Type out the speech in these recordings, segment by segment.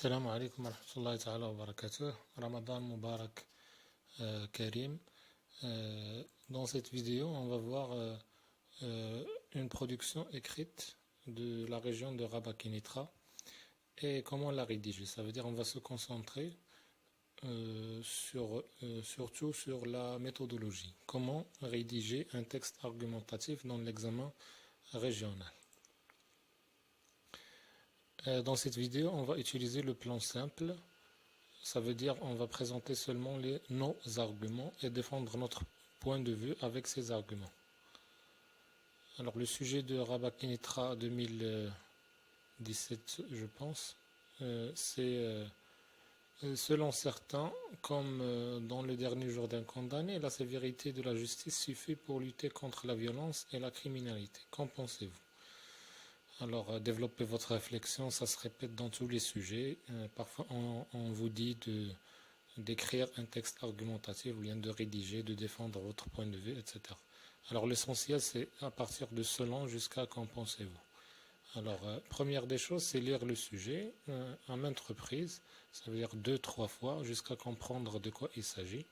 Assalamu alaikum wa rahmatullahi ta'ala wa barakatuh. Ramadan Mubarak Karim. Dans cette vidéo, on va voir une production écrite de la région de Rabat Kénitra et comment la rédiger. Ça veut dire on va se concentrer surtout sur la méthodologie. Comment rédiger un texte argumentatif dans l'examen régional. Dans cette vidéo, on va utiliser le plan simple. Ça veut dire on va présenter seulement nos arguments et défendre notre point de vue avec ces arguments. Alors le sujet de Rabat Kénitra 2017, je pense, c'est selon certains, comme dans le dernier jour d'un condamné, la sévérité de la justice suffit pour lutter contre la violence et la criminalité. Qu'en pensez-vous ? Alors, développez votre réflexion, ça se répète dans tous les sujets. Parfois, on vous dit d'écrire un texte argumentatif, ou bien de rédiger, de défendre votre point de vue, etc. Alors, l'essentiel, c'est à partir de cela jusqu'à qu'en pensez-vous. Alors, première des choses, c'est lire le sujet à maintes reprises, ça veut dire 2-3 fois, jusqu'à comprendre de quoi il s'agit.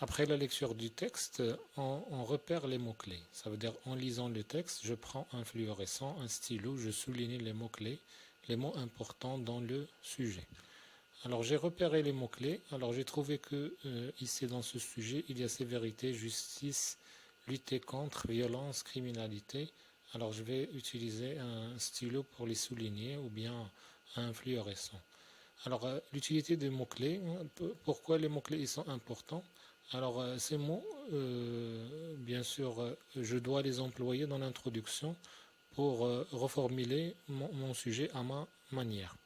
Après la lecture du texte, on repère les mots-clés. Ça veut dire en lisant le texte, je prends un fluorescent, un stylo, je souligne les mots-clés, les mots importants dans le sujet. Alors j'ai repéré les mots-clés. Alors j'ai trouvé que ici dans ce sujet, il y a sévérité, justice, lutter contre, violence, criminalité. Alors je vais utiliser un stylo pour les souligner ou bien un fluorescent. Alors l'utilité des mots-clés, pourquoi les mots-clés ils sont importants? Alors ces mots, bien sûr, je dois les employer dans l'introduction pour reformuler mon sujet à ma manière.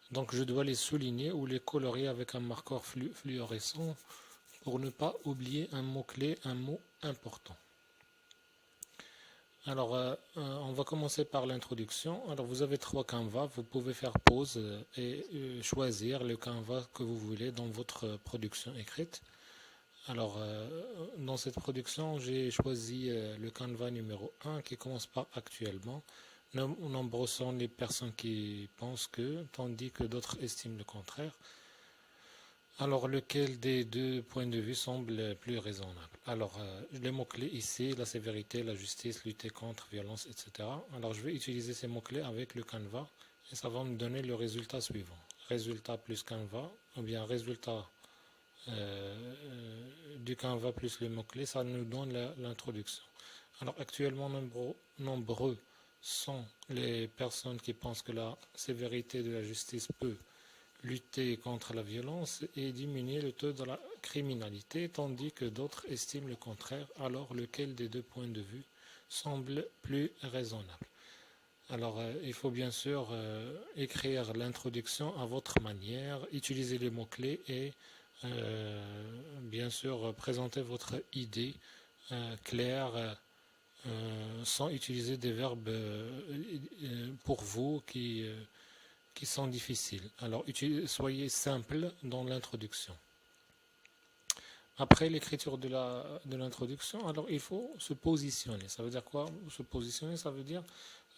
Donc je dois les souligner ou les colorier avec un marqueur fluorescent pour ne pas oublier un mot-clé, un mot important. Alors on va commencer par l'introduction. Alors vous avez 3 canevas, vous pouvez faire pause et choisir le canevas que vous voulez dans votre production écrite. Alors, dans cette production, j'ai choisi le canevas numéro 1 qui commence par actuellement. Nombreux sont les personnes qui pensent que, tandis que d'autres estiment le contraire. Alors, lequel des deux points de vue semble plus raisonnable? Alors, les mots-clés ici, la sévérité, la justice, lutter contre, violence, etc. Alors, je vais utiliser ces mots-clés avec le canevas et ça va me donner le résultat suivant. Résultat plus canevas, ou bien résultat du canevas plus le mot-clé, ça nous donne l'introduction. Alors actuellement, nombreux sont les personnes qui pensent que la sévérité de la justice peut lutter contre la violence et diminuer le taux de la criminalité, tandis que d'autres estiment le contraire. Alors lequel des deux points de vue semble plus raisonnable? Alors il faut bien sûr écrire l'introduction à votre manière, utiliser les mots-clés et bien sûr présenter votre idée claire sans utiliser des verbes pour vous qui sont difficiles. Alors soyez simple dans l'introduction. Après l'écriture de l'introduction, alors il faut se positionner. Ça veut dire quoi? Se positionner, ça veut dire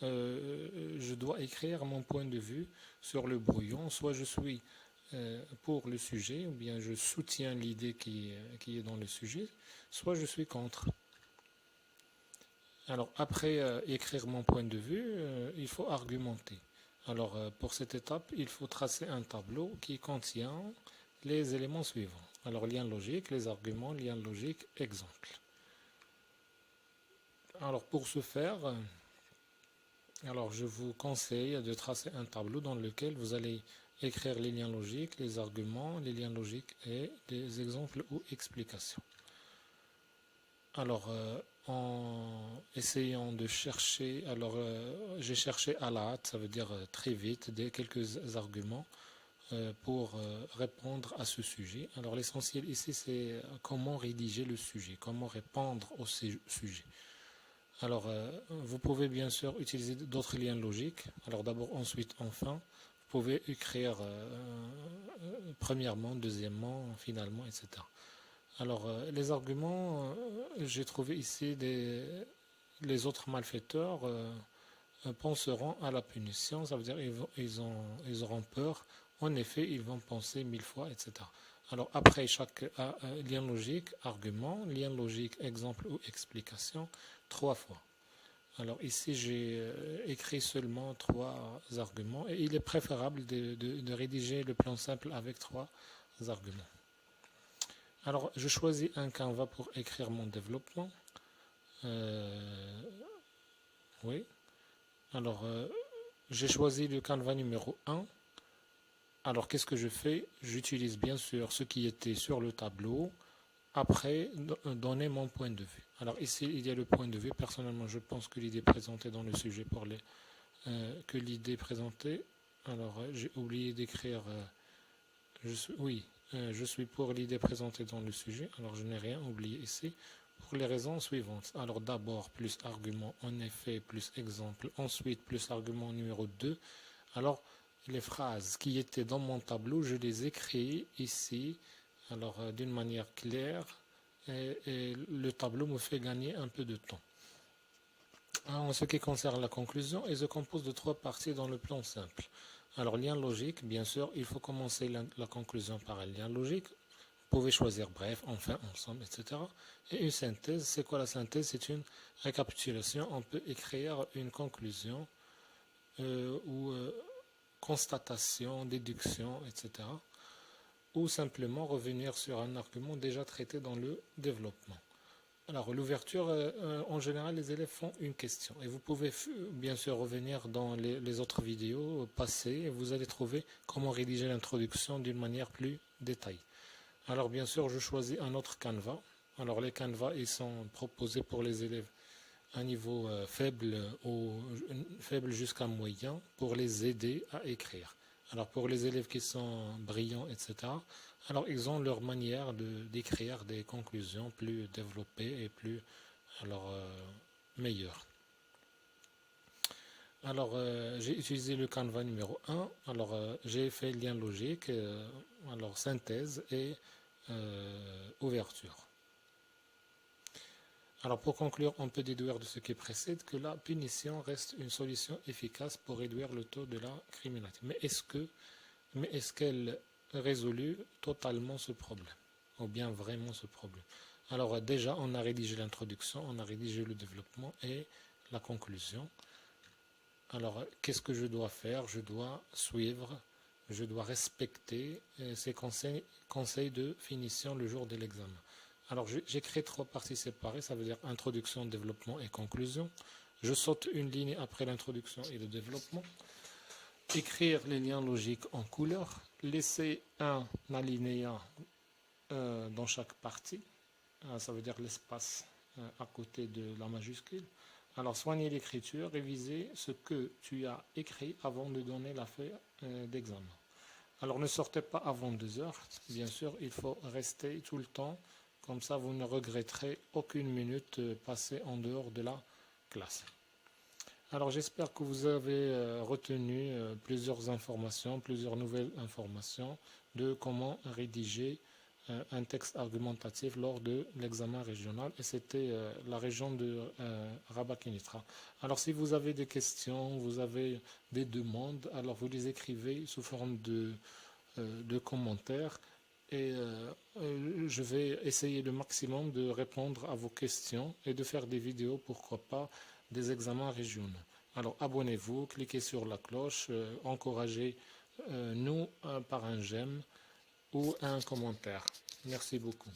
je dois écrire mon point de vue sur le brouillon. Soit je suis pour le sujet, ou bien je soutiens l'idée qui est dans le sujet, soit je suis contre. Alors après écrire mon point de vue, il faut argumenter. Alors pour cette étape, il faut tracer un tableau qui contient les éléments suivants. Alors lien logique, les arguments, lien logique, exemple. Alors pour ce faire, alors je vous conseille de tracer un tableau dans lequel vous allez écrire les liens logiques, les arguments, les liens logiques et des exemples ou explications. Alors, en essayant de chercher, alors j'ai cherché à la hâte, ça veut dire très vite, quelques arguments. pour répondre à ce sujet. Alors l'essentiel ici, c'est comment rédiger le sujet, comment répondre au sujet. Alors vous pouvez bien sûr utiliser d'autres liens logiques. Alors d'abord, ensuite, enfin, vous pouvez écrire premièrement, deuxièmement, finalement, etc. Alors les arguments, j'ai trouvé ici les autres malfaiteurs penseront à la punition, ça veut dire ils auront peur. En effet, ils vont penser 1000 fois, etc. Alors après chaque lien logique, argument, lien logique, exemple ou explication, 3 fois. Alors ici, j'ai écrit seulement 3 arguments et il est préférable de rédiger le plan simple avec 3 arguments. Alors, je choisis un Canva pour écrire mon développement. Oui. Alors, j'ai choisi le Canva numéro 1. Alors, qu'est-ce que je fais? J'utilise bien sûr ce qui était sur le tableau. Après, donner mon point de vue. Alors, ici, il y a le point de vue. Personnellement, je pense que l'idée présentée dans le sujet que l'idée présentée. Alors, j'ai oublié d'écrire. Je suis pour l'idée présentée dans le sujet. Alors, je n'ai rien oublié ici. Pour les raisons suivantes. Alors, d'abord, plus argument, en effet, plus exemple. Ensuite, plus argument numéro 2. Alors, les phrases qui étaient dans mon tableau, je les ai créées ici. Alors, d'une manière claire. Et le tableau me fait gagner un peu de temps. En ce qui concerne la conclusion, il se compose de 3 parties dans le plan simple. Alors, lien logique, bien sûr, il faut commencer la conclusion par un lien logique. Vous pouvez choisir bref, enfin, ensemble, etc. Et une synthèse, c'est quoi la synthèse? C'est une récapitulation. On peut écrire une conclusion ou constatation, déduction, etc. Ou simplement revenir sur un argument déjà traité dans le développement. Alors, l'ouverture, en général, les élèves font une question. Et vous pouvez bien sûr revenir dans les autres vidéos passées et vous allez trouver comment rédiger l'introduction d'une manière plus détaillée. Alors, bien sûr, je choisis un autre Canva. Alors, les Canva, ils sont proposés pour les élèves à niveau faible jusqu'à moyen pour les aider à écrire. Alors, pour les élèves qui sont brillants, etc., alors ils ont leur manière d'écrire des conclusions plus développées et plus meilleures. Alors, j'ai utilisé le Canva numéro 1. Alors, j'ai fait lien logique, synthèse et ouverture. Alors, pour conclure, on peut déduire de ce qui précède que la punition reste une solution efficace pour réduire le taux de la criminalité. Mais est-ce qu'elle résout totalement ce problème? Ou bien vraiment ce problème? Alors, déjà, on a rédigé l'introduction, on a rédigé le développement et la conclusion. Alors, qu'est-ce que je dois faire? Je dois suivre, je dois respecter ces conseils de finition le jour de l'examen. Alors, j'ai créé 3 parties séparées, ça veut dire introduction, développement et conclusion. Je saute une ligne après l'introduction et le développement. Écrire les liens logiques en couleur. Laisser un alinéa dans chaque partie. Ça veut dire l'espace à côté de la majuscule. Alors, soigner l'écriture, réviser ce que tu as écrit avant de donner la feuille d'examen. Alors, ne sortez pas avant 2 heures. Bien sûr, il faut rester tout le temps. Comme ça, vous ne regretterez aucune minute passée en dehors de la classe. Alors, j'espère que vous avez retenu plusieurs informations, plusieurs nouvelles informations de comment rédiger un texte argumentatif lors de l'examen régional. Et c'était la région de Rabat-Kénitra. Alors, si vous avez des questions, vous avez des demandes, alors vous les écrivez sous forme de commentaires. Et je vais essayer le maximum de répondre à vos questions et de faire des vidéos, pourquoi pas, des examens régionaux. Alors abonnez-vous, cliquez sur la cloche, encouragez-nous par un j'aime ou un commentaire. Merci beaucoup.